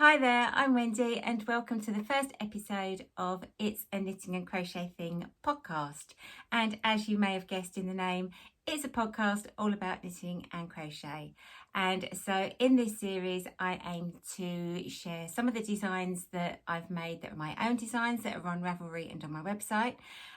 Hi there, I'm Wendy and welcome to the first episode of It's a Knitting and Crochet Thing podcast. And as you may have guessed in the name, it's a podcast all about knitting and crochet. And so in this series, I aim to share some of the designs that I've made that are my own designs that are on Ravelry and on my website,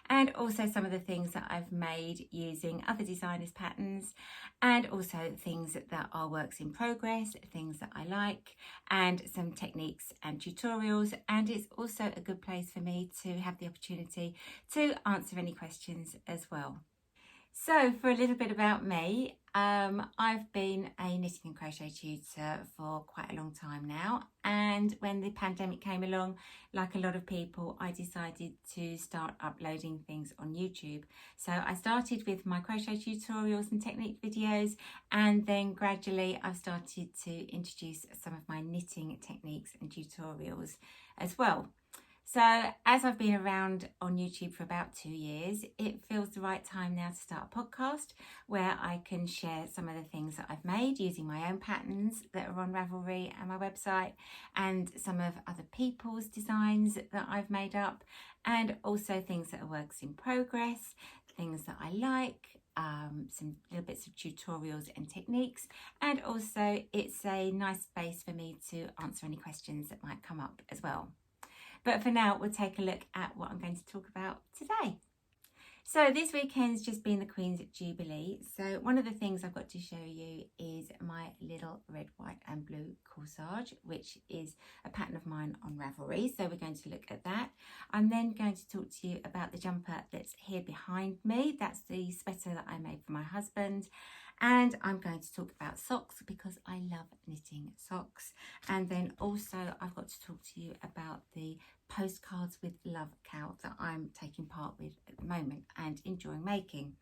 and also some of the things that I've made using other designers' patterns, and also things that are works in progress, things that I like, and some techniques and tutorials. And it's also a good place for me to have the opportunity to answer any questions as well. So for a little bit about me, I've been a knitting and crochet tutor for quite a long time now, and when the pandemic came along, like a lot of people, I decided to start uploading things on YouTube. So I started with my crochet tutorials and technique videos, and then gradually I've started to introduce some of my knitting techniques and tutorials as well. So as I've been around on YouTube for about 2 years, it feels the right time now to start a podcast where I can share some of the things that I've made using my own patterns that are on Ravelry and my website, and some of other people's designs that I've made up, and also things that are works in progress, things that I like, some little bits of tutorials and techniques, and also it's a nice space for me to answer any questions that might come up as well. But for now, we'll take a look at what I'm going to talk about today. So this weekend's just been the Queen's Jubilee. So one of the things I've got to show you is my little red, white and blue corsage, which is a pattern of mine on Ravelry. So we're going to look at that. I'm then going to talk to you about the jumper that's here behind me. That's the sweater that I made for my husband. And I'm going to talk about socks because I love knitting socks. And then also I've got to talk to you about the Postcards with Love cowl that I'm taking part with at the moment and enjoying making.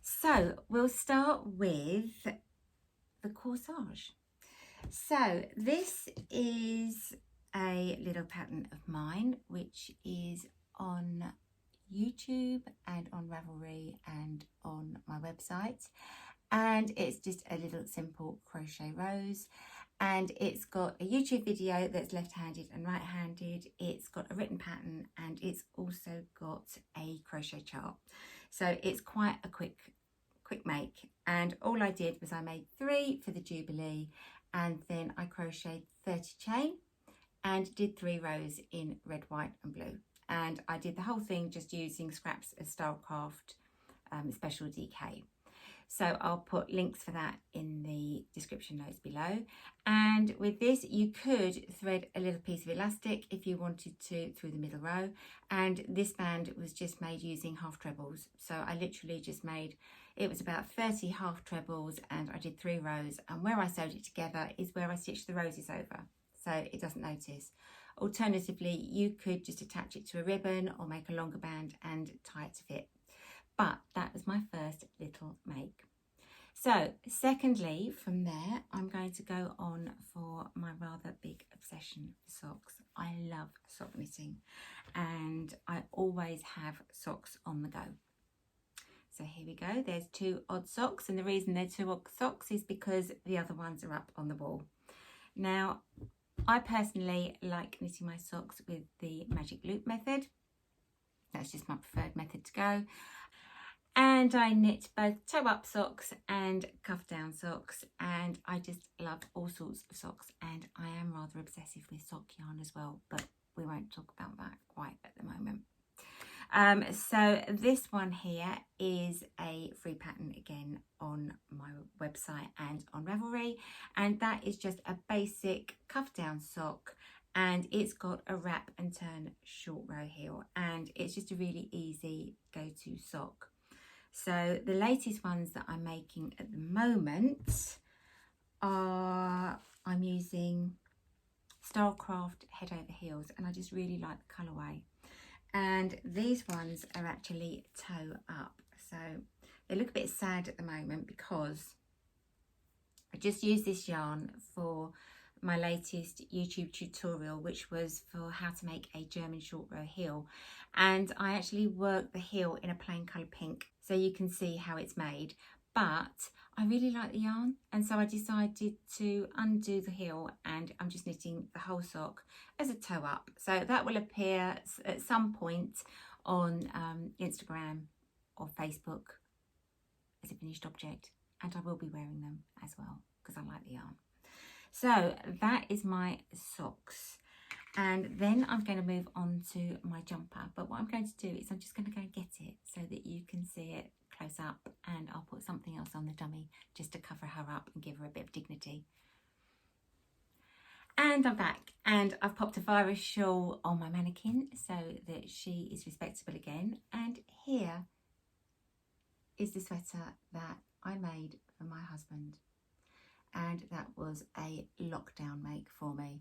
So we'll start with the corsage. So this is a little pattern of mine which is on YouTube and on Ravelry and on my website, and it's just a little simple crochet rose, and it's got a YouTube video that's left-handed and right-handed. It's got a written pattern, and it's also got a crochet chart. So it's quite a quick make, and all I did was I made 3 for the Jubilee, and then I crocheted 30 chain and did 3 rows in red, white and blue. And I did the whole thing just using scraps of Stylecraft Special DK. So I'll put links for that in the description notes below. And with this, you could thread a little piece of elastic if you wanted to through the middle row. And this band was just made using half trebles. So I literally just made, it was about 30 half trebles, and I did 3 rows. And where I sewed it together is where I stitched the roses over, so it doesn't notice. Alternatively, you could just attach it to a ribbon or make a longer band and tie it to fit. But that was my first little make. So secondly, from there, I'm going to go on for my rather big obsession for socks. I love sock knitting, and I always have socks on the go. So here we go. There's 2 odd socks, and the reason they're 2 odd socks is because the other ones are up on the wall. Now, I personally like knitting my socks with the magic loop method. That's just my preferred method to go. And I knit both toe up socks and cuff down socks, and I just love all sorts of socks, and I am rather obsessive with sock yarn as well, but we won't talk about that quite at the moment. So this one here is a free pattern again on my website and on Ravelry, and that is just a basic cuff down sock, and it's got a wrap and turn short row heel, and it's just a really easy go-to sock. So the latest ones that I'm making at the moment are, I'm using Stylecraft head over heels, and I just really like the colourway. And these ones are actually toe up, so they look a bit sad at the moment because I just used this yarn for my latest YouTube tutorial, which was for how to make a German short row heel, and I actually worked the heel in a plain colour pink so you can see how it's made. but I really like the yarn, and so I decided to undo the heel, and I'm just knitting the whole sock as a toe up. So that will appear at some point on Instagram or Facebook as a finished object, and I will be wearing them as well because I like the yarn. So that is my socks, and then I'm going to move on to my jumper. But what I'm going to do is I'm just going to go and get it so that you can see it close up, and I'll put something else on the dummy just to cover her up and give her a bit of dignity. And I'm back, and I've popped a virus shawl on my mannequin so that she is respectable again. And here is the sweater that I made for my husband, and that was a lockdown make for me,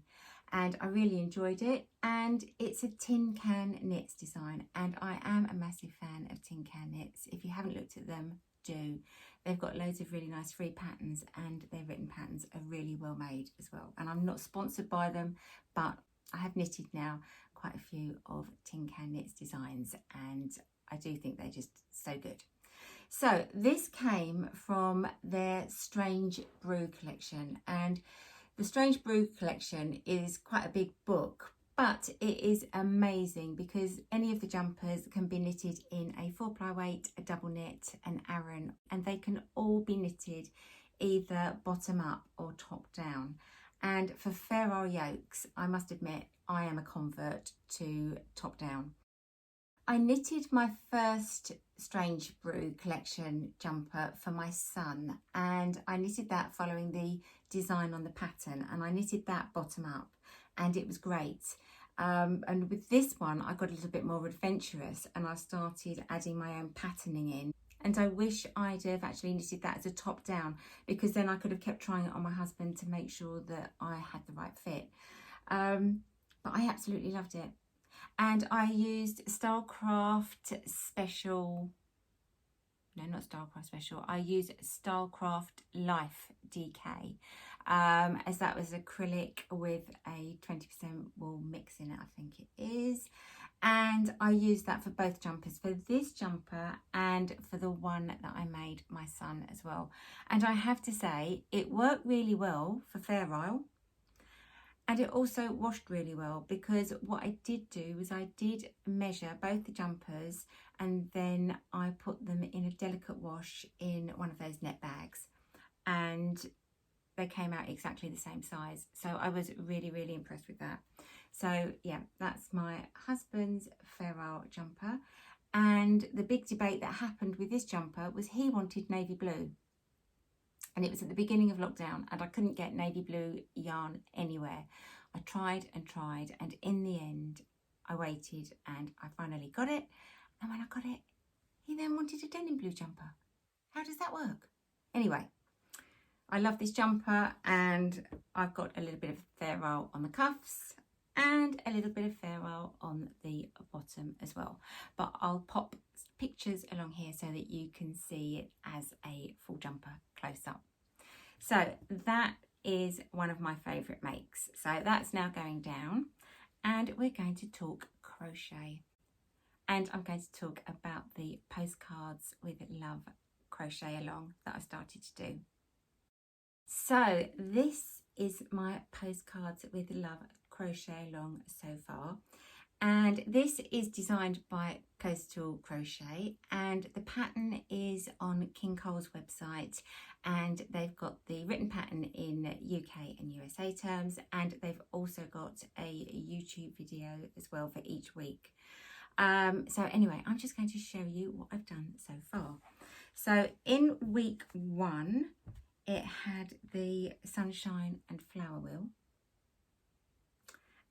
and I really enjoyed it. And it's a tin can knits design, and I am a massive fan of tin can knits. If you haven't looked at them, do. They've got loads of really nice free patterns, and their written patterns are really well made as well. And I'm not sponsored by them, but I have knitted now quite a few of Tin Can Knits designs, and I do think they're just so good. So this came from their Strange Brew collection, and the Strange Brew collection is quite a big book, but it is amazing because any of the jumpers can be knitted in a 4-ply weight, a double knit, an Aran, and they can all be knitted either bottom up or top down. And for Fair Isle yokes, I must admit I am a convert to top down. I knitted my first Strange Brew collection jumper for my son, and I knitted that following the design on the pattern, and I knitted that bottom up, and it was great. And with this one I got a little bit more adventurous, and I started adding my own patterning in, and I wish I'd have actually knitted that as a top down, because then I could have kept trying it on my husband to make sure that I had the right fit. But I absolutely loved it. And I used Stylecraft Special, no, not Stylecraft Special, I used Stylecraft Life DK, as that was acrylic with a 20% wool mix in it, I think it is. And I used that for both jumpers, for this jumper and for the one that I made my son as well. And I have to say, it worked really well for Fair Isle. And it also washed really well, because what I did do was I did measure both the jumpers, and then I put them in a delicate wash in one of those net bags, and they came out exactly the same size. So I was really, really impressed with that. So yeah, that's my husband's Fair Isle jumper. And the big debate that happened with this jumper was he wanted navy blue. And it was at the beginning of lockdown, and I couldn't get navy blue yarn anywhere. I tried and tried, and in the end I waited and I finally got it. And when I got it, he then wanted a denim blue jumper. How does that work? Anyway, I love this jumper, and I've got a little bit of Fair Isle on the cuffs and a little bit of Fair Isle on the bottom as well. But I'll pop pictures along here so that you can see it as a full jumper close up. So that is one of my favourite makes. So that's now going down, and we're going to talk crochet. And I'm going to talk about the Postcards with Love Crochet Along that I started to do. So this is my Postcards with Love Crochet Along so far. And this is designed by Coastal Crochet, and the pattern is on King Cole's website, and they've got the written pattern in UK and USA terms, and they've also got a YouTube video as well for each week. So anyway, I'm just going to show you what I've done so far. So in week 1, it had the sunshine and flower wheel.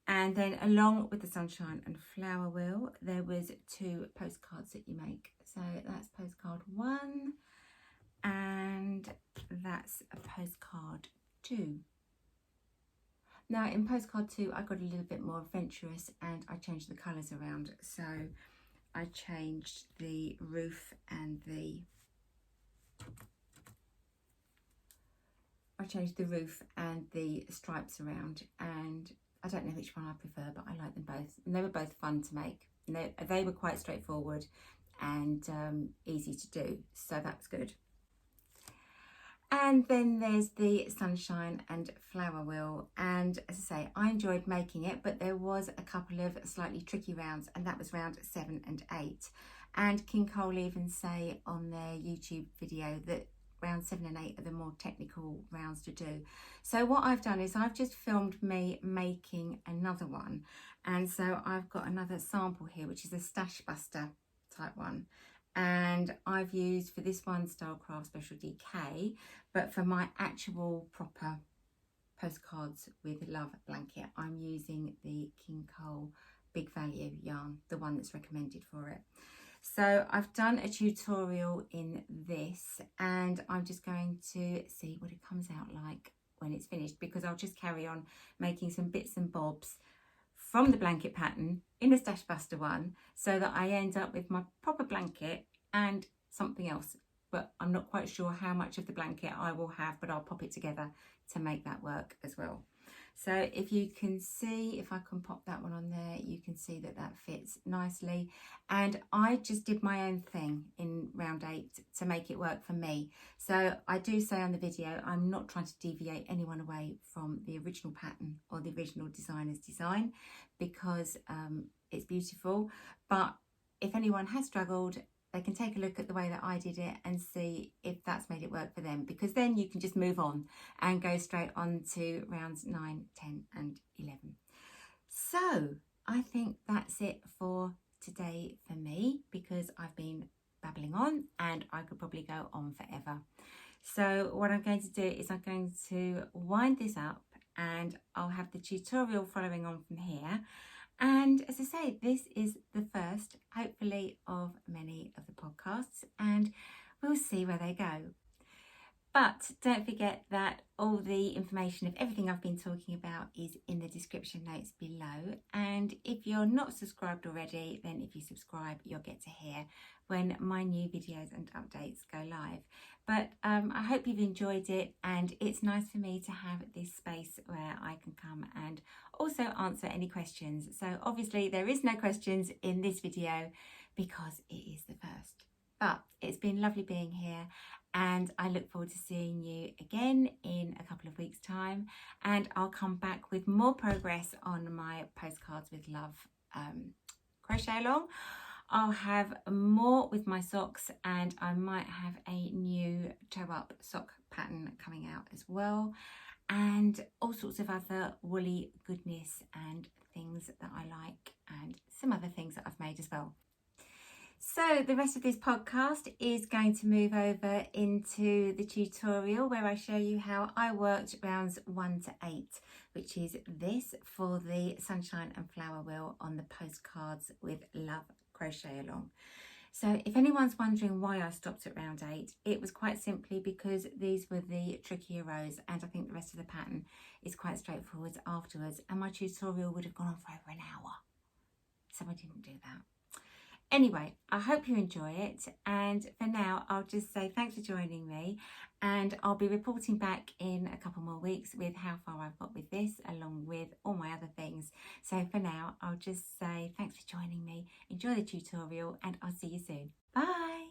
And then along with the sunshine and flower wheel, there was 2 postcards that you make. So that's postcard 1, and that's a postcard 2. Now in postcard 2, I got a little bit more adventurous, and I changed the colours around. So I changed the roof and the stripes around, and I don't know which one I prefer, but I like them both, and they were both fun to make. And they were quite straightforward and easy to do, so that was good. And then there's the sunshine and flower wheel, and as I say, I enjoyed making it, but there was a couple of slightly tricky rounds, and that was round 7 and 8. And King Cole even say on their YouTube video that round 7 and 8 are the more technical rounds to do. So what I've done is I've just filmed me making another one, and so I've got another sample here, which is a stash buster type one. And I've used for this one Stylecraft Special DK, but for my actual proper postcards with love blanket, I'm using the King Cole Big Value yarn, the one that's recommended for it. So I've done a tutorial in this, and I'm just going to see what it comes out like when it's finished, because I'll just carry on making some bits and bobs from the blanket pattern in a stash buster one, so that I end up with my proper blanket and something else, but I'm not quite sure how much of the blanket I will have, but I'll pop it together to make that work as well. So if you can see, if I can pop that one on there, you can see that that fits nicely. And I just did my own thing in round 8 to make it work for me. So I do say on the video, I'm not trying to deviate anyone away from the original pattern or the original designer's design, because it's beautiful. But if anyone has struggled, they can take a look at the way that I did it and see if that's made it work for them, because then you can just move on and go straight on to rounds 9, 10 and 11. So I think that's it for today for me, because I've been babbling on and I could probably go on forever. So what I'm going to do is I'm going to wind this up, and I'll have the tutorial following on from here. And as I say, this is the first, hopefully, of many of the podcasts, and we'll see where they go. But don't forget that all the information of everything I've been talking about is in the description notes below. And if you're not subscribed already, then if you subscribe, you'll get to hear when my new videos and updates go live. But I hope you've enjoyed it, and it's nice for me to have this space where I can come and also answer any questions. So obviously there is no questions in this video because it is the first. But it's been lovely being here, and I look forward to seeing you again in a couple of weeks' time, and I'll come back with more progress on my Postcards with Love crochet along. I'll have more with my socks, and I might have a new toe up sock pattern coming out as well, and all sorts of other woolly goodness and things that I like, and some other things that I've made as well. So the rest of this podcast is going to move over into the tutorial where I show you how I worked rounds 1 to 8, which is this for the sunshine and flower wheel on the Postcards with Love Crochet Along. So if anyone's wondering why I stopped at round 8, it was quite simply because these were the trickier rows, and I think the rest of the pattern is quite straightforward afterwards, and my tutorial would have gone on for over an hour, so I didn't do that. Anyway, I hope you enjoy it, and for now I'll just say thanks for joining me, and I'll be reporting back in a couple more weeks with how far I've got with this, along with all my other things. So for now I'll just say thanks for joining me, enjoy the tutorial, and I'll see you soon. Bye!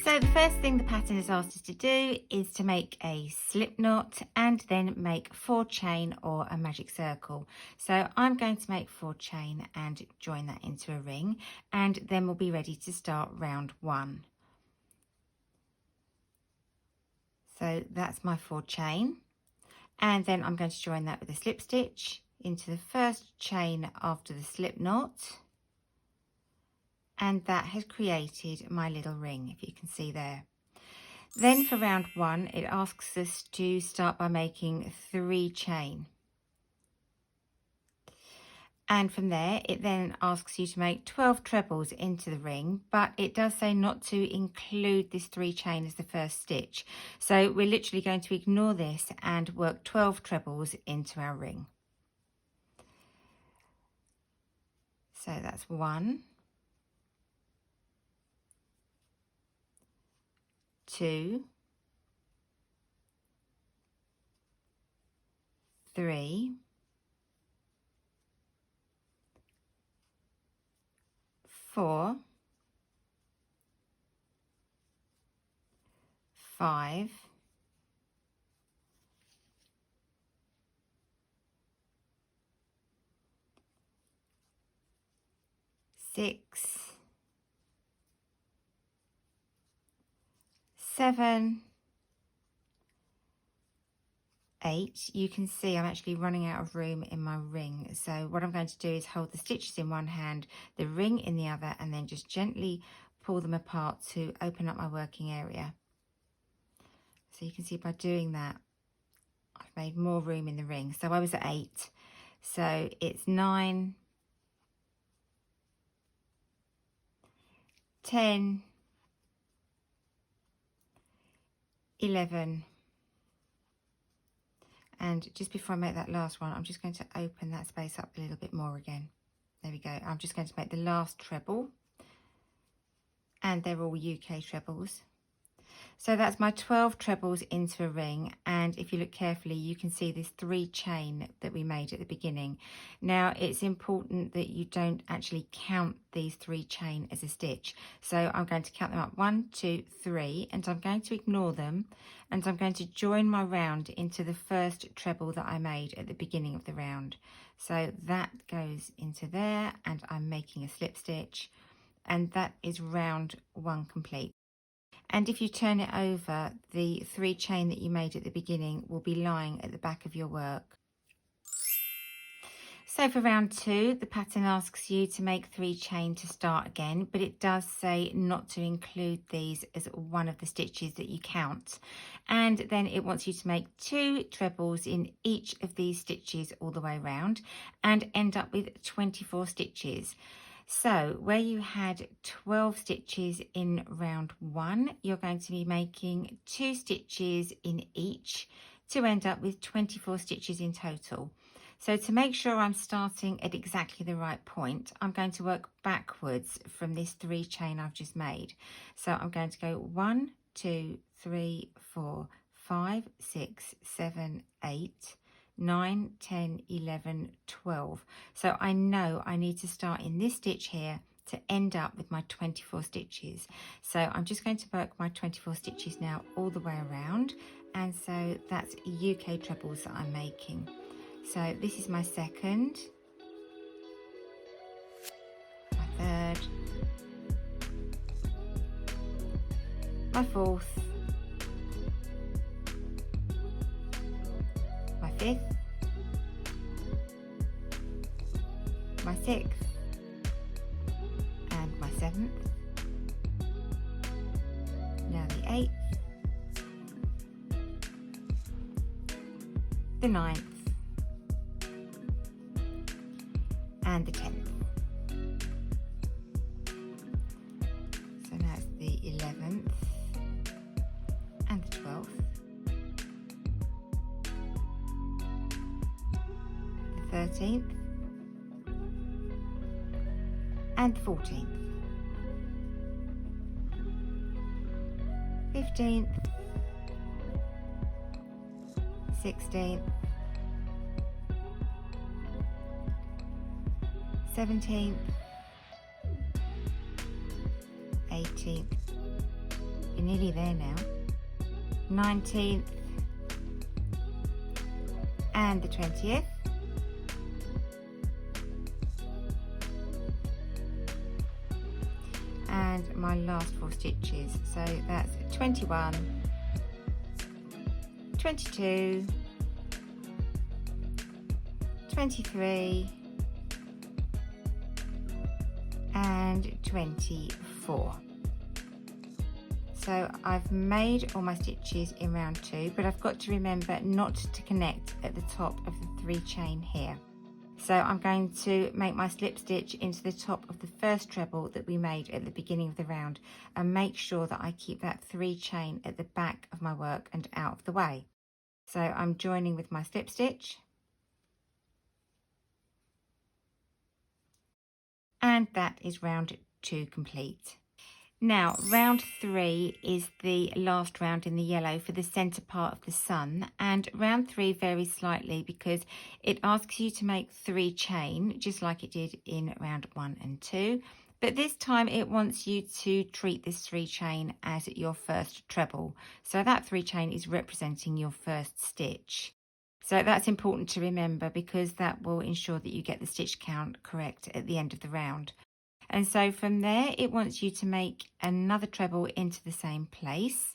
So the first thing the pattern has asked us to do is to make a slip knot and then make 4 chain or a magic circle. So I'm going to make 4 chain and join that into a ring, and then we'll be ready to start round 1. So that's my 4 chain, and then I'm going to join that with a slip stitch into the first chain after the slip knot, and that has created my little ring, if you can see there. Then for round 1, it asks us to start by making 3 chain. And from there, it then asks you to make 12 trebles into the ring, but it does say not to include this 3 chain as the first stitch. So we're literally going to ignore this and work 12 trebles into our ring. So that's 1, 2, 3, 4, 5, 6, 7, 8. You can see I'm actually running out of room in my ring, so what I'm going to do is hold the stitches in one hand, the ring in the other, and then just gently pull them apart to open up my working area. So you can see by doing that I've made more room in the ring. So I was at 8, so it's 9, 10, 11, and just before I make that last one, I'm just going to open that space up a little bit more again. There we go. I'm just going to make the last treble, and they're all UK trebles. So that's my 12 trebles into a ring, and if you look carefully you can see this 3 chain that we made at the beginning. Now it's important that you don't actually count these 3 chain as a stitch, so I'm going to count them up 1, 2, 3, and I'm going to ignore them, and I'm going to join my round into the first treble that I made at the beginning of the round. So that goes into there, and I'm making a slip stitch, and that is round 1 complete. And if you turn it over, the 3 chain that you made at the beginning will be lying at the back of your work. So for round 2, the pattern asks you to make 3 chain to start again, but it does say not to include these as one of the stitches that you count. And then it wants you to make 2 trebles in each of these stitches all the way around and end up with 24 stitches. So where you had 12 stitches in round 1, you're going to be making 2 stitches in each to end up with 24 stitches in total. So to make sure I'm starting at exactly the right point, I'm going to work backwards from this 3 chain I've just made. So I'm going to go 1, 2, 3, 4, 5, 6, 7, 8, 9, 10, 11, 12. So I know I need to start in this stitch here to end up with my 24 stitches. So I'm just going to work my 24 stitches now all the way around, and so that's UK trebles that I'm making. So this is my second, my third, my fourth, my fifth, my sixth, and my seventh, now the 8th, the 9th, and the 10th. So now it's the 11th and the 12th, the 13th and the 14th, 15th, 16th, 17th, 18th, you're nearly there now, 19th and the 20th, and my last 4 stitches. So that's 21, 22, 23 and 24. So I've made all my stitches in round 2, but I've got to remember not to connect at the top of the 3 chain here. So I'm going to make my slip stitch into the top of the first treble that we made at the beginning of the round, and make sure that I keep that 3 chain at the back of my work and out of the way. So I'm joining with my slip stitch, and that is round 2 complete. Now round 3 is the last round in the yellow for the center part of the sun, and round 3 varies slightly because it asks you to make 3 chain just like it did in round 1 and 2, But this time it wants you to treat this 3 chain as your first treble. So that 3 chain is representing your first stitch. So that's important to remember because that will ensure that you get the stitch count correct at the end of the round. And so from there, it wants you to make another treble into the same place.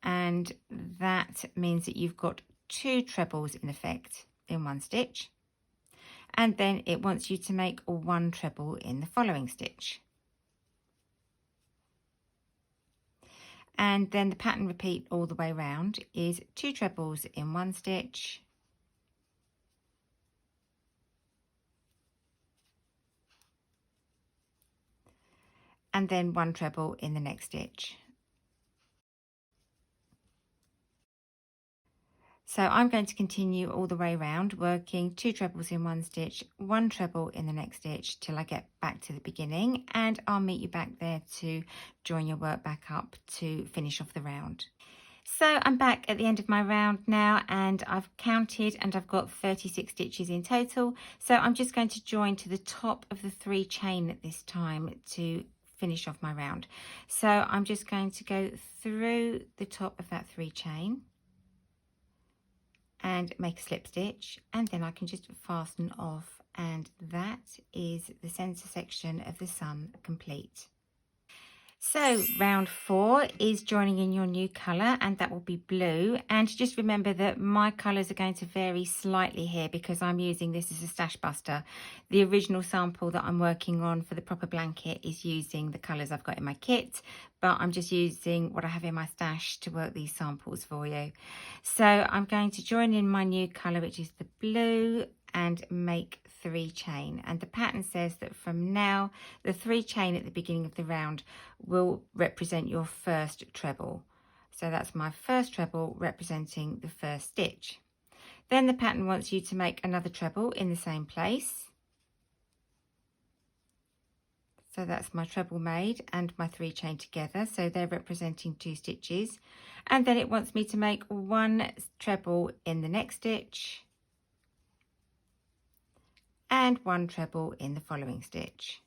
And that means that you've got 2 trebles in effect in one stitch. And then it wants you to make 1 treble in the following stitch. And then the pattern repeat all the way around is 2 trebles in one stitch, and then 1 treble in the next stitch. So I'm going to continue all the way around, working 2 trebles in one stitch, 1 treble in the next stitch till I get back to the beginning, and I'll meet you back there to join your work back up to finish off the round. So I'm back at the end of my round now, and I've counted and I've got 36 stitches in total. So I'm just going to join to the top of the 3 chain at this time to finish off my round. So I'm just going to go through the top of that 3 chain and make a slip stitch, and then I can just fasten off, and that is the center section of the sun complete. So round 4 is joining in your new colour, and that will be blue. And just remember that my colours are going to vary slightly here because I'm using this as a stash buster. The original sample that I'm working on for the proper blanket is using the colours I've got in my kit, but I'm just using what I have in my stash to work these samples for you. So I'm going to join in my new colour, which is the blue, and make 3 chain, and the pattern says that from now the 3 chain at the beginning of the round will represent your first treble. So that's my first treble representing the first stitch. Then the pattern wants you to make another treble in the same place. So that's my treble made and my 3 chain together, so they're representing 2 stitches. And then it wants me to make 1 treble in the next stitch and 1 treble in the following stitch.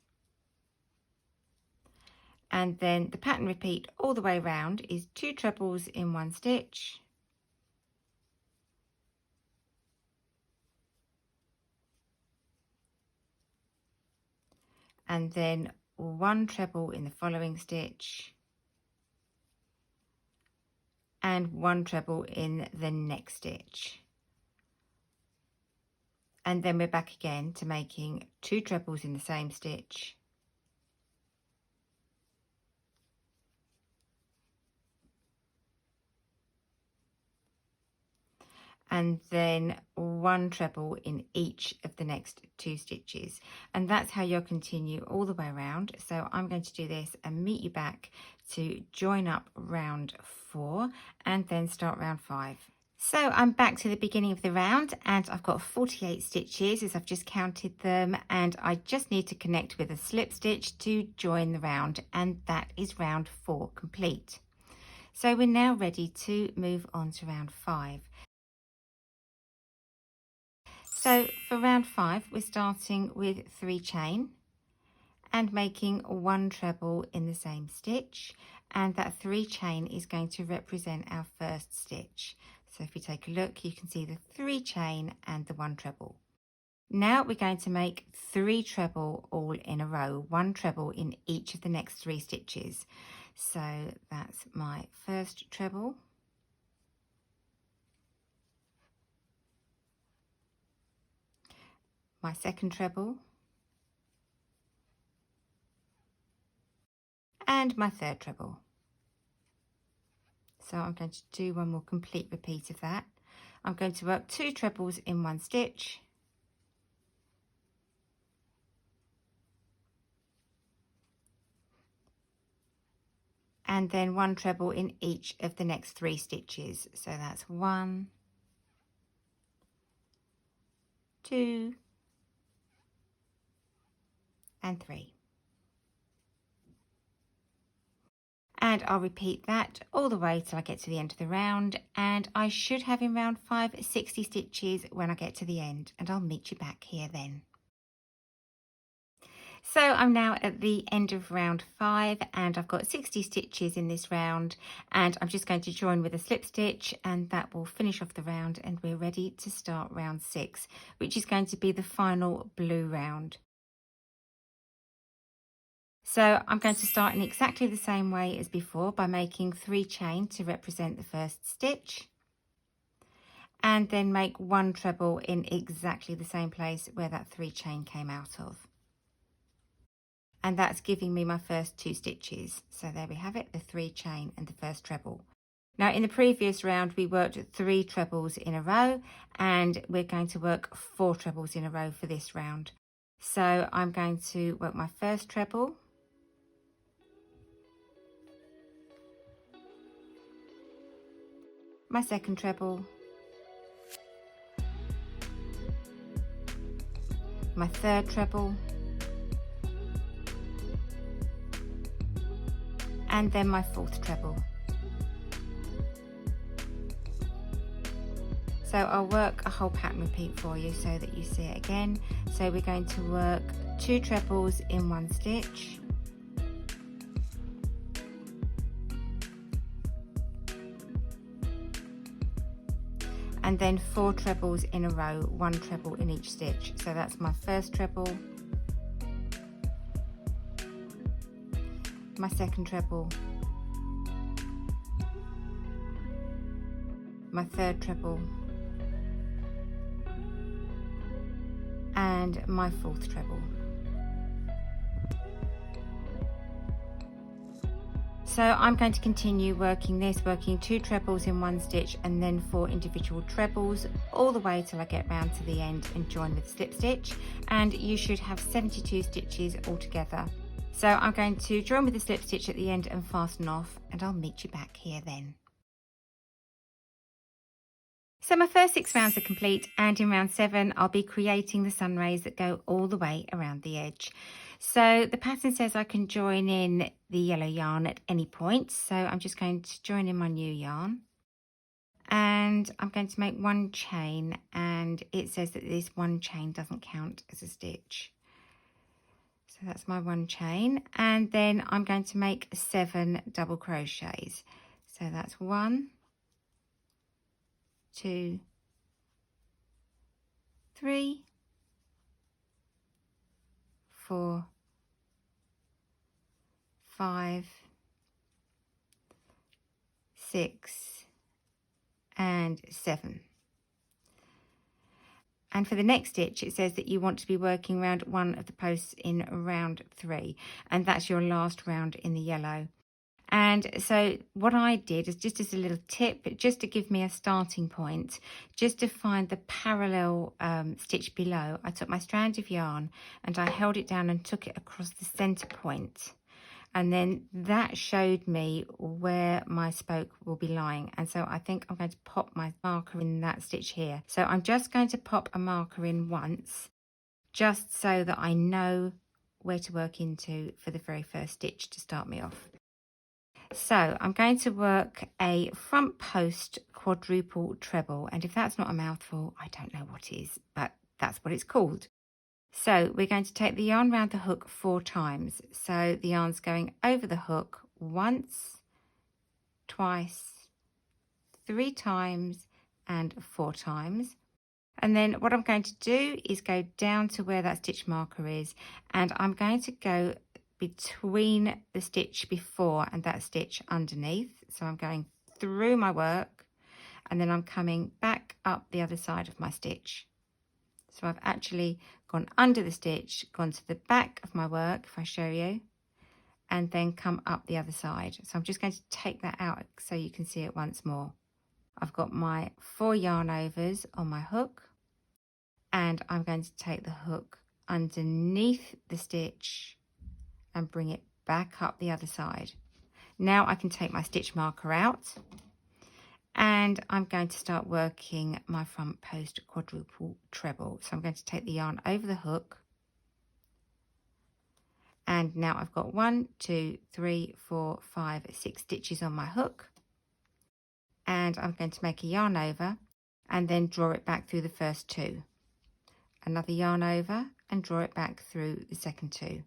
And then the pattern repeat all the way around is 2 trebles in one stitch, and then 1 treble in the following stitch, and 1 treble in the next stitch. And then we're back again to making 2 trebles in the same stitch, and then 1 treble in each of the next 2 stitches. And that's how you'll continue all the way around. So I'm going to do this and meet you back to join up round 4 and then start round 5. So I'm back to the beginning of the round, and I've got 48 stitches as I've just counted them, and I just need to connect with a slip stitch to join the round, and that is round 4 complete. So we're now ready to move on to round 5. So for round 5, we're starting with 3 chain and making 1 treble in the same stitch, and that 3 chain is going to represent our first stitch. So if you take a look, you can see the 3 chain and the 1 treble. Now we're going to make 3 treble all in a row, 1 treble in each of the next 3 stitches. So that's my first treble, my second treble, and my third treble. So I'm going to do one more complete repeat of that. I'm going to work 2 trebles in one stitch, and then 1 treble in each of the next 3 stitches. So that's 1, 2, and 3. And I'll repeat that all the way till I get to the end of the round, and I should have in round 5 60 stitches when I get to the end, and I'll meet you back here then. So I'm now at the end of round 5 and I've got 60 stitches in this round, and I'm just going to join with a slip stitch and that will finish off the round, and we're ready to start round 6, which is going to be the final blue round. So I'm going to start in exactly the same way as before by making 3 chain to represent the first stitch, and then make 1 treble in exactly the same place where that 3 chain came out of. And that's giving me my first 2 stitches. So there we have it, the 3 chain and the first treble. Now in the previous round we worked 3 trebles in a row, and we're going to work 4 trebles in a row for this round. So I'm going to work my first treble, my second treble, my third treble, and then my fourth treble. So I'll work a whole pattern repeat for you so that you see it again. So we're going to work 2 trebles in 1 stitch, and then 4 trebles in a row, 1 treble in each stitch. So that's my first treble, my second treble, my third treble, and my fourth treble. So I'm going to continue working this, working 2 trebles in 1 stitch and then 4 individual trebles all the way till I get round to the end and join with a slip stitch, and you should have 72 stitches altogether. So I'm going to join with a slip stitch at the end and fasten off, and I'll meet you back here then. So my first 6 rounds are complete, and in round 7 I'll be creating the sun rays that go all the way around the edge. So the pattern says I can join in the yellow yarn at any point, so I'm just going to join in my new yarn, and I'm going to make 1 chain, and it says that this 1 chain doesn't count as a stitch. So that's my 1 chain, and then I'm going to make 7 double crochets. So that's 1, 2, 3, 4, 5, 6, and 7. And for the next stitch it says that you want to be working round 1 of the posts in round 3, and that's your last round in the yellow. And so what I did is, just as a little tip, just to give me a starting point, just to find the parallel stitch below, I took my strand of yarn and I held it down and took it across the center point. And then that showed me where my spoke will be lying. And so I think I'm going to pop my marker in that stitch here. So I'm just going to pop a marker in once, just so that I know where to work into for the very first stitch to start me off. So I'm going to work a front post quadruple treble, and if that's not a mouthful, I don't know what is, but that's what it's called. So we're going to take the yarn round the hook 4 times. So the yarn's going over the hook once, twice, 3 times, and 4 times. And then what I'm going to do is go down to where that stitch marker is, and I'm going to go between the stitch before and that stitch underneath. So I'm going through my work, and then I'm coming back up the other side of my stitch. So I've actually gone under the stitch, gone to the back of my work, if I show you, and then come up the other side. So I'm just going to take that out so you can see it once more. I've got my 4 yarn overs on my hook, and I'm going to take the hook underneath the stitch and bring it back up the other side. Now I can take my stitch marker out, and I'm going to start working my front post quadruple treble. So I'm going to take the yarn over the hook, and now I've got 1, 2, 3, 4, 5, 6 stitches on my hook, and I'm going to make a yarn over and then draw it back through the first 2. Another yarn over and draw it back through the second 2.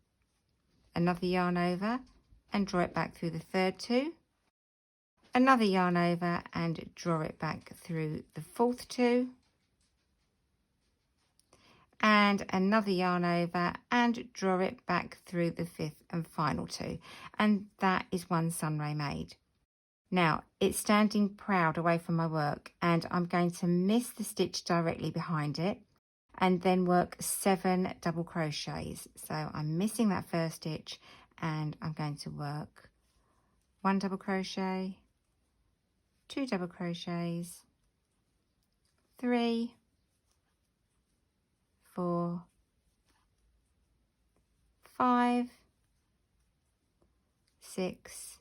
Another yarn over and draw it back through the third 2. Another yarn over and draw it back through the fourth 2. And another yarn over and draw it back through the fifth and final 2. And that is one sunray made. Now it's standing proud away from my work, and I'm going to miss the stitch directly behind it and then work 7 double crochets. So I'm missing that first stitch and I'm going to work 1 double crochet, 2 double crochets, 3, 4, 5, 6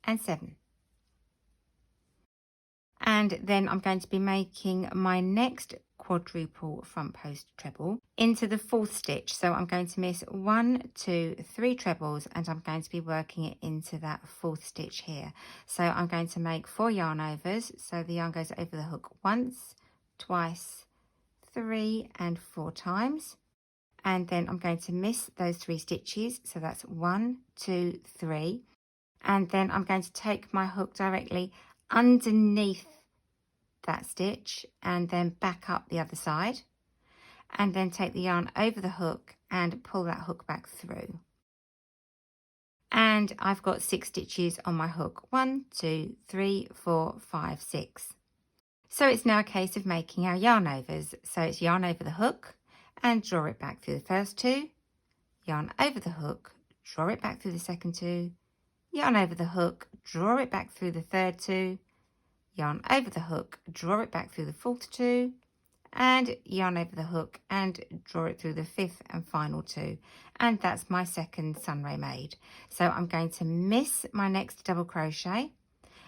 and 7. And then I'm going to be making my next quadruple front post treble into the 4th stitch. So I'm going to miss 1, 2, 3 trebles, and I'm going to be working it into that 4th stitch here. So I'm going to make 4 yarn overs. So the yarn goes over the hook once, twice, 3 and 4 times. And then I'm going to miss those 3 stitches. So that's 1, 2, 3. And then I'm going to take my hook directly underneath that stitch and then back up the other side, and then take the yarn over the hook and pull that hook back through. And I've got 6 stitches on my hook. 1, 2, 3, 4, 5, 6. So it's now a case of making our yarn overs. So it's yarn over the hook and draw it back through the first 2, yarn over the hook, draw it back through the second 2, yarn over the hook, draw it back through the third 2, yarn over the hook, draw it back through the fourth 2, and yarn over the hook and draw it through the 5th and final 2. And that's my second sunray made. So I'm going to miss my next double crochet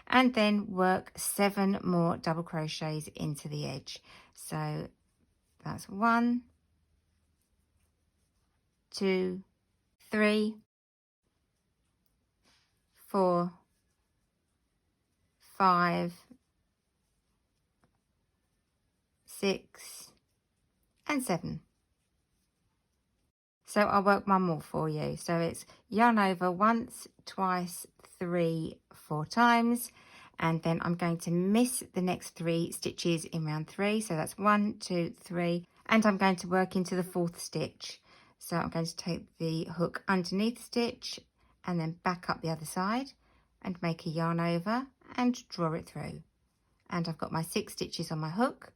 and then work 7 more double crochets into the edge. So that's 1, 2, 3, 4, 5, 6 and 7. So I'll work one more for you. So it's yarn over once, twice, 3, 4 times, and then I'm going to miss the next 3 stitches in round 3. So that's 1, 2, 3, and I'm going to work into the 4th stitch. So I'm going to take the hook underneath the stitch and then back up the other side and make a yarn over and draw it through. And I've got my 6 stitches on my hook,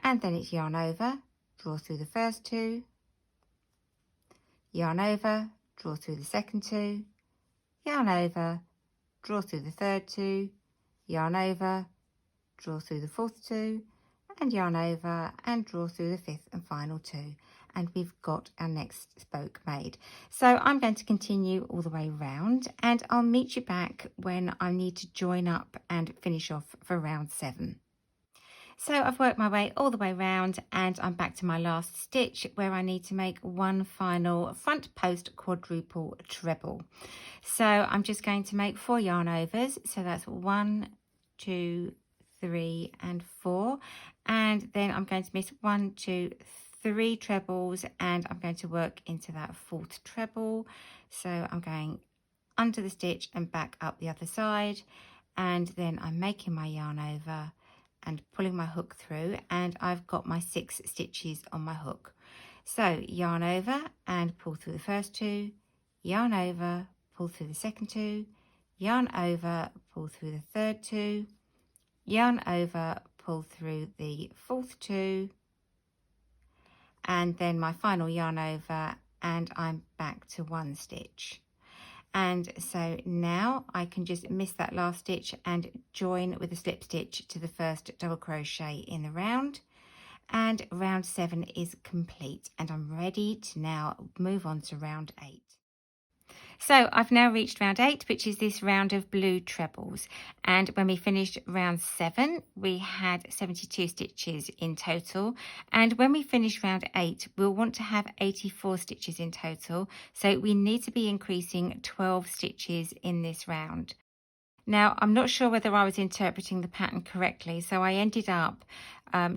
and then it's yarn over, draw through the first 2, yarn over, draw through the second 2, yarn over, draw through the third 2, yarn over, draw through the fourth 2, and yarn over and draw through the 5th and final 2. And we've got our next spoke made. So I'm going to continue all the way round, and I'll meet you back when I need to join up and finish off for round 7. So I've worked my way all the way round, and I'm back to my last stitch where I need to make one final front post quadruple treble. So I'm just going to make 4 yarn overs. So that's 1, 2, 3 and 4. And then I'm going to miss 1, 2, 3 trebles, and I'm going to work into that 4th treble. So I'm going under the stitch and back up the other side, and then I'm making my yarn over and pulling my hook through, and I've got my 6 stitches on my hook. So yarn over and pull through the first 2, yarn over, pull through the second 2, yarn over, pull through the third 2, yarn over, pull through the 4th 2, and then my final yarn over, and I'm back to 1 stitch. And so now I can just miss that last stitch and join with a slip stitch to the first double crochet in the round, and round 7 is complete, and I'm ready to now move on to round 8. So I've now reached round 8, which is this round of blue trebles. And when we finished round 7, we had 72 stitches in total. And when we finish round 8, we'll want to have 84 stitches in total. So we need to be increasing 12 stitches in this round. Now, I'm not sure whether I was interpreting the pattern correctly, so I ended up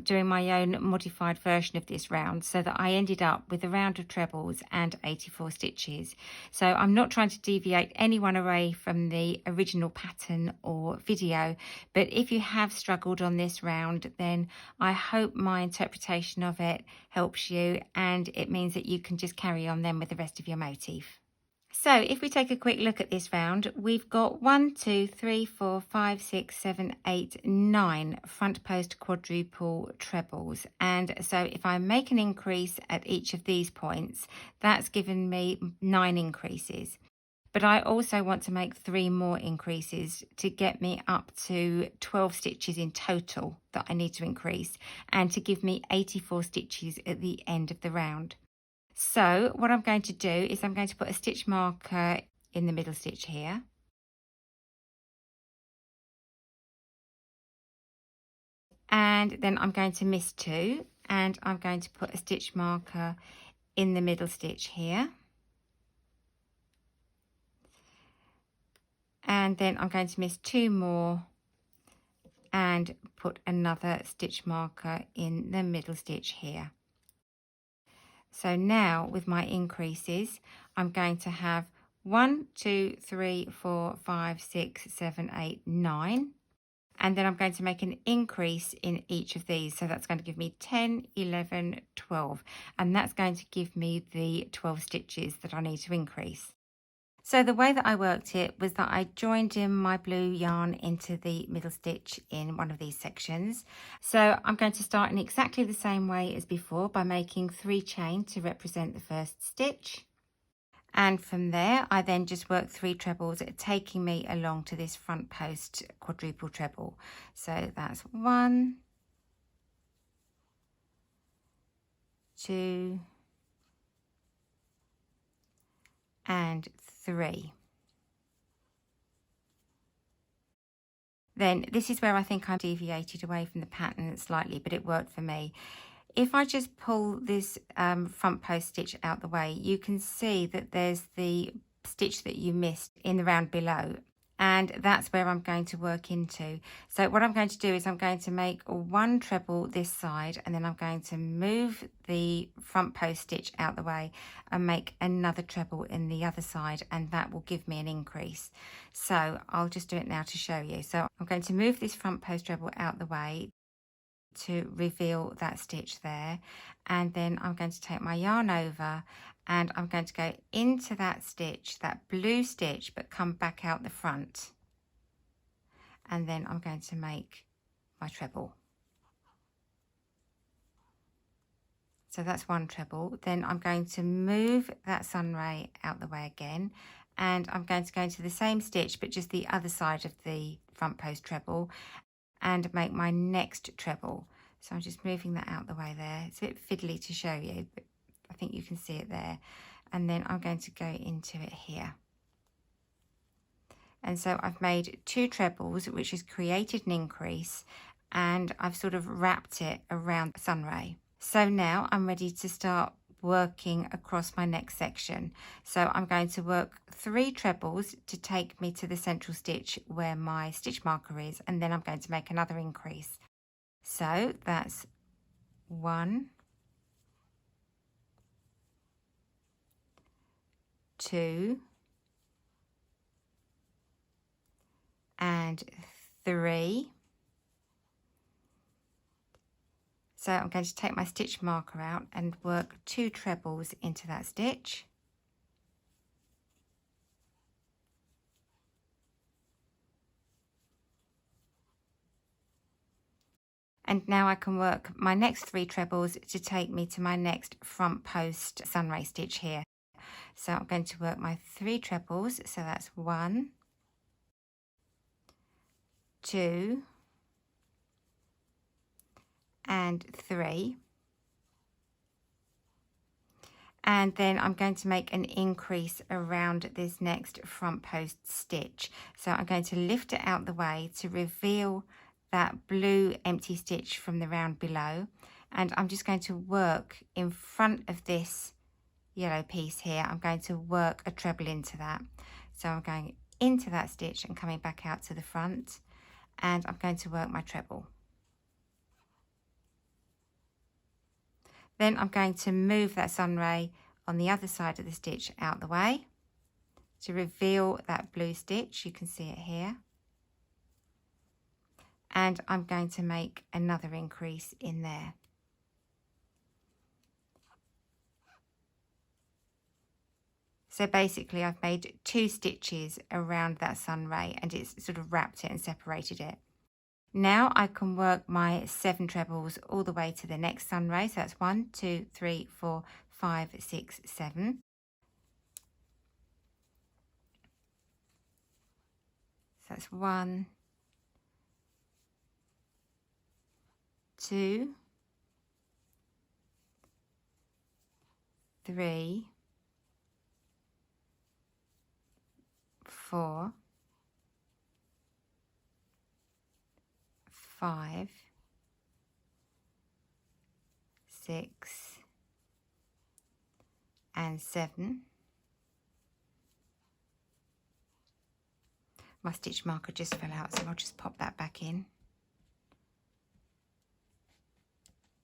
doing my own modified version of this round, so that I ended up with a round of trebles and 84 stitches. So I'm not trying to deviate anyone away from the original pattern or video, but if you have struggled on this round, then I hope my interpretation of it helps you, and it means that you can just carry on then with the rest of your motif. So if we take a quick look at this round, we've got 1, 2, 3, 4, 5, 6, 7, 8, 9 front post quadruple trebles. And so if I make an increase at each of these points, that's given me 9 increases. But I also want to make 3 more increases to get me up to 12 stitches in total that I need to increase, and to give me 84 stitches at the end of the round. So what I'm going to do is I'm going to put a stitch marker in the middle stitch here. And then I'm going to miss 2, and I'm going to put a stitch marker in the middle stitch here. And then I'm going to miss 2 more and put another stitch marker in the middle stitch here. So now with my increases, I'm going to have 1, 2, 3, 4, 5, 6, 7, 8, 9. And then I'm going to make an increase in each of these. So that's going to give me 10, 11, 12. And that's going to give me the 12 stitches that I need to increase. So the way that I worked it was that I joined in my blue yarn into the middle stitch in one of these sections. So I'm going to start in exactly the same way as before by making 3 chain to represent the first stitch. And from there, I then just work 3 trebles, taking me along to this front post quadruple treble. So that's 1, 2, and 3. Then this is where I think I deviated away from the pattern slightly, but it worked for me. If I just pull this front post stitch out the way, you can see that there's the stitch that you missed in the round below, and that's where I'm going to work into. So what I'm going to do is I'm going to make 1 treble this side, and then I'm going to move the front post stitch out the way and make another treble in the other side, and that will give me an increase. So I'll just do it now to show you. So I'm going to move this front post treble out the way to reveal that stitch there, and then I'm going to take my yarn over and I'm going to go into that stitch, that blue stitch, but come back out the front, and then I'm going to make my treble. So that's 1 treble. Then I'm going to move that sunray out the way again, and I'm going to go into the same stitch but just the other side of the front post treble and make my next treble. So I'm just moving that out the way there. It's a bit fiddly to show you, but I think you can see it there. And then I'm going to go into it here. And so I've made 2 trebles, which has created an increase, and I've sort of wrapped it around the sunray. So now I'm ready to start working across my next section. So I'm going to work 3 trebles to take me to the central stitch where my stitch marker is, and then I'm going to make another increase. So that's 1, 2, and 3. So I'm going to take my stitch marker out and work 2 trebles into that stitch. And now I can work my next 3 trebles to take me to my next front post sunray stitch here. So I'm going to work my 3 trebles. So that's 1, 2, and 3. And then I'm going to make an increase around this next front post stitch. So I'm going to lift it out the way to reveal that blue empty stitch from the round below, and I'm just going to work in front of this yellow piece here. I'm going to work a treble into that. So I'm going into that stitch and coming back out to the front, and I'm going to work my treble. Then I'm going to move that sunray on the other side of the stitch out the way to reveal that blue stitch. You can see it here. And I'm going to make another increase in there. So basically I've made 2 stitches around that sunray and it's sort of wrapped it and separated it. Now I can work my 7 trebles all the way to the next sunray. So that's 1, 2, 3, 4, 5, 6, 7. So that's 1, 2, 3, 4, 5, 6, and 7. My stitch marker just fell out, so I'll just pop that back in.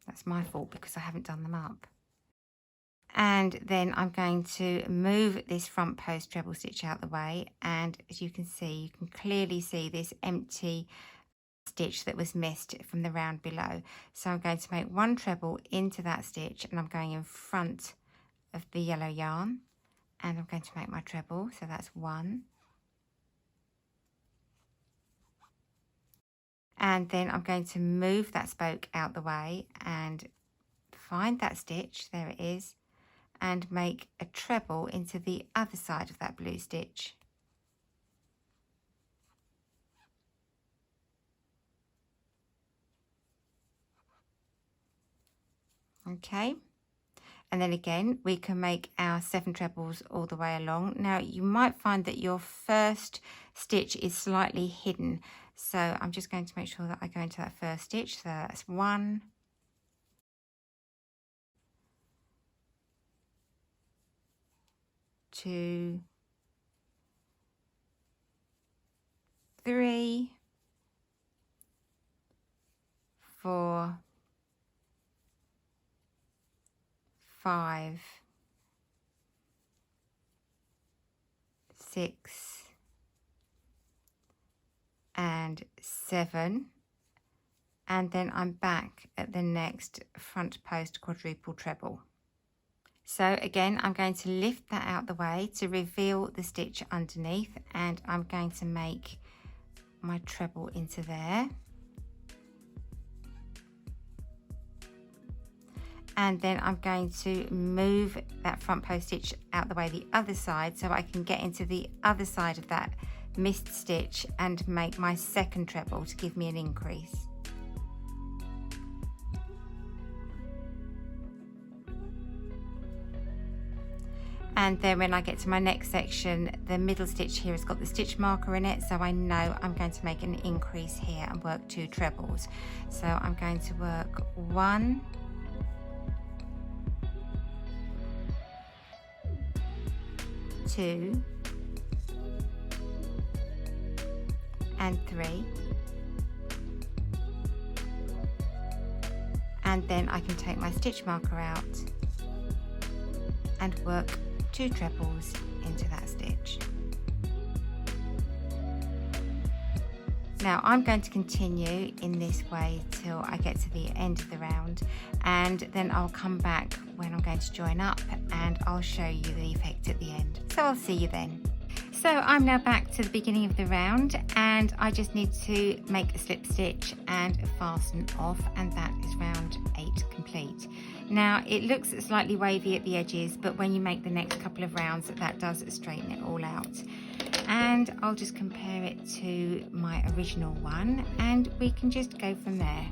That's my fault because I haven't done them up. And then I'm going to move this front post treble stitch out the way, and as you can see, you can clearly see this empty stitch that was missed from the round below. So I'm going to make 1 treble into that stitch, and I'm going in front of the yellow yarn, and I'm going to make my treble. So that's 1, and then I'm going to move that spoke out the way and find that stitch, there it is, and make a treble into the other side of that blue stitch. Okay, and then again we can make our 7 trebles all the way along. Now you might find that your first stitch is slightly hidden, so I'm just going to make sure that I go into that first stitch. So that's 1, 2, 3, 4, 5, 6, and 7, and then I'm back at the next front post quadruple treble. So again, I'm going to lift that out the way to reveal the stitch underneath, and I'm going to make my treble into there. And then I'm going to move that front post stitch out the way the other side so I can get into the other side of that missed stitch and make my second treble to give me an increase. And then when I get to my next section, the middle stitch here has got the stitch marker in it, so I know I'm going to make an increase here and work 2 trebles. So I'm going to work 1, 2, and 3, and then I can take my stitch marker out and work 2 trebles into that stitch. Now I'm going to continue in this way till I get to the end of the round, and then I'll come back when I'm going to join up and I'll show you the effect at the end. So I'll see you then. So I'm now back to the beginning of the round, and I just need to make a slip stitch and fasten off, and that is round 8 complete. Now it looks slightly wavy at the edges, but when you make the next couple of rounds, that does straighten it all out. And I'll just compare it to my original one, and we can just go from there.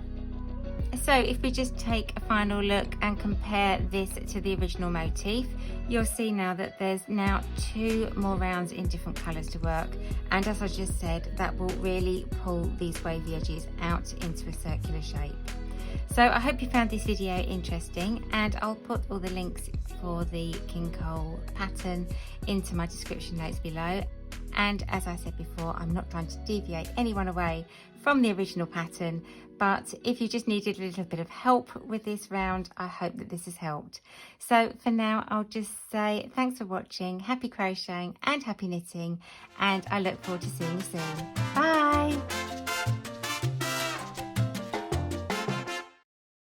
So if we just take a final look and compare this to the original motif, you'll see now that there's now 2 more rounds in different colours to work, and as I just said, that will really pull these wavy edges out into a circular shape. So I hope you found this video interesting, and I'll put all the links for the King Cole pattern into my description notes below. And as I said before, I'm not trying to deviate anyone away from the original pattern, but if you just needed a little bit of help with this round, I hope that this has helped. So for now, I'll just say thanks for watching, happy crocheting and happy knitting, and I look forward to seeing you soon. Bye!